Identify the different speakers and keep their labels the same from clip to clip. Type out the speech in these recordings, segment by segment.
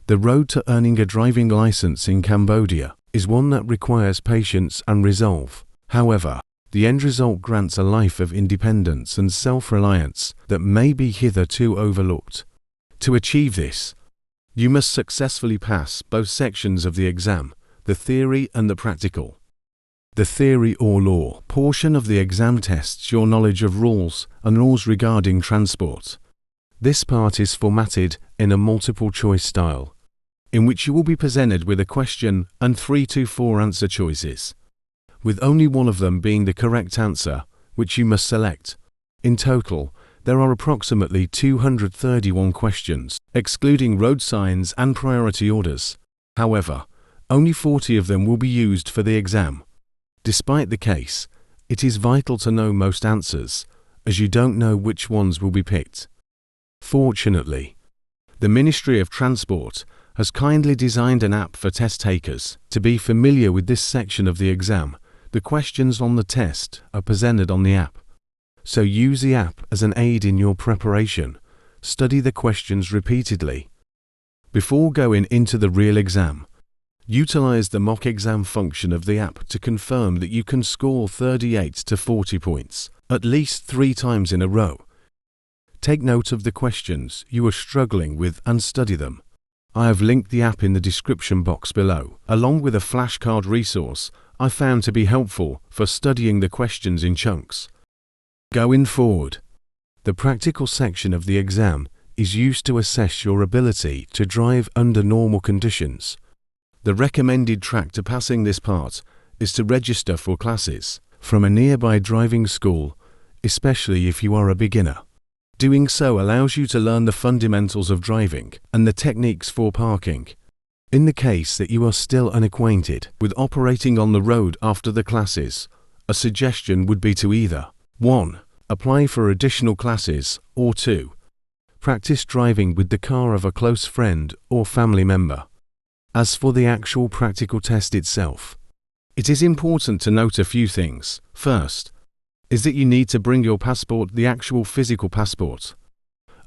Speaker 1: The road to earning a driving license in Cambodia is one that requires patience and resolve. However, the end result grants a life of independence and self-reliance that may be hitherto overlooked. To achieve this, you must successfully pass both sections of the exam, the theory and the practical. The theory or law portion of the exam tests your knowledge of rules and laws regarding transport. This part is formatted in a multiple-choice style, in which you will be presented with a question and 3 to 4 answer choices, with only one of them being the correct answer, which you must select. In total, there are approximately 231 questions, excluding road signs and priority orders. However, only 40 of them will be used for the exam. Despite the case, it is vital to know most answers, as you don't know which ones will be picked. Fortunately, the Ministry of Transport has kindly designed an app for test takers. To be familiar with this section of the exam, the questions on the test are presented on the app. So use the app as an aid in your preparation. Study the questions repeatedly. Before going into the real exam, utilize the mock exam function of the app to confirm that you can score 38 to 40 points, at least 3 times in a row. Take note of the questions you are struggling with and study them. I have linked the app in the description box below, along with a flashcard resource I found to be helpful for studying the questions in chunks. Going forward, the practical section of the exam is used to assess your ability to drive under normal conditions. The recommended track to passing this part is to register for classes from a nearby driving school, especially if you are a beginner. Doing so allows you to learn the fundamentals of driving and the techniques for parking. In the case that you are still unacquainted with operating on the road after the classes, a suggestion would be to either 1. Apply for additional classes, or 2. Practice driving with the car of a close friend or family member. As for the actual practical test itself, it is important to note a few things. First, is that you need to bring your passport, the actual physical passport,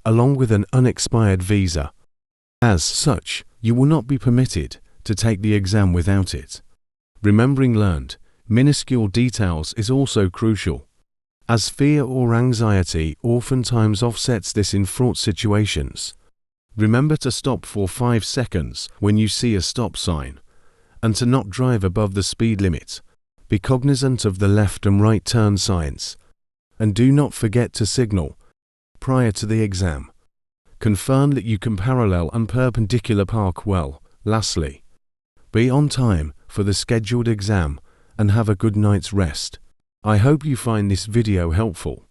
Speaker 1: along with an unexpired visa. As such, you will not be permitted to take the exam without it. Remembering learned, minuscule details is also crucial, as fear or anxiety oftentimes offsets this in fraught situations. Remember to stop for 5 seconds when you see a stop sign, and to not drive above the speed limit. Be cognizant of the left and right turn signs, and do not forget to signal prior to the exam. Confirm that you can parallel and perpendicular park well. Lastly, be on time for the scheduled exam and have a good night's rest. I hope you find this video helpful.